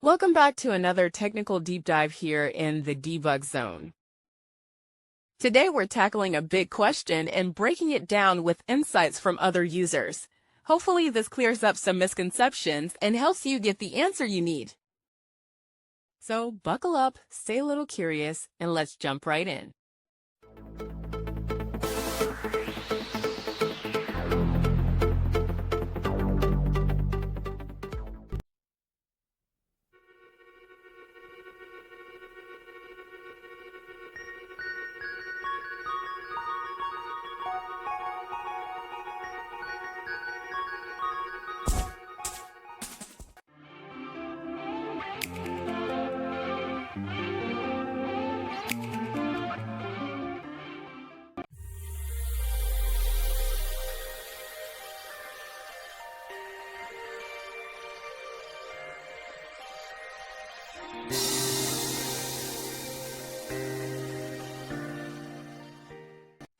Welcome back to another technical deep dive here in the debug zone. Today we're tackling a big question and breaking it down with insights from other users. Hopefully this clears up some misconceptions and helps you get the answer you need. So buckle up, stay a little curious, and let's jump right in.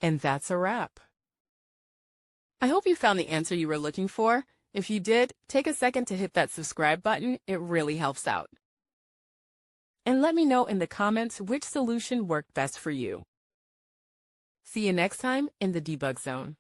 And that's a wrap. I hope you found the answer you were looking for. If you did, take a second to hit that subscribe button. It really helps out. And let me know in the comments which solution worked best for you. See you next time in the debug zone.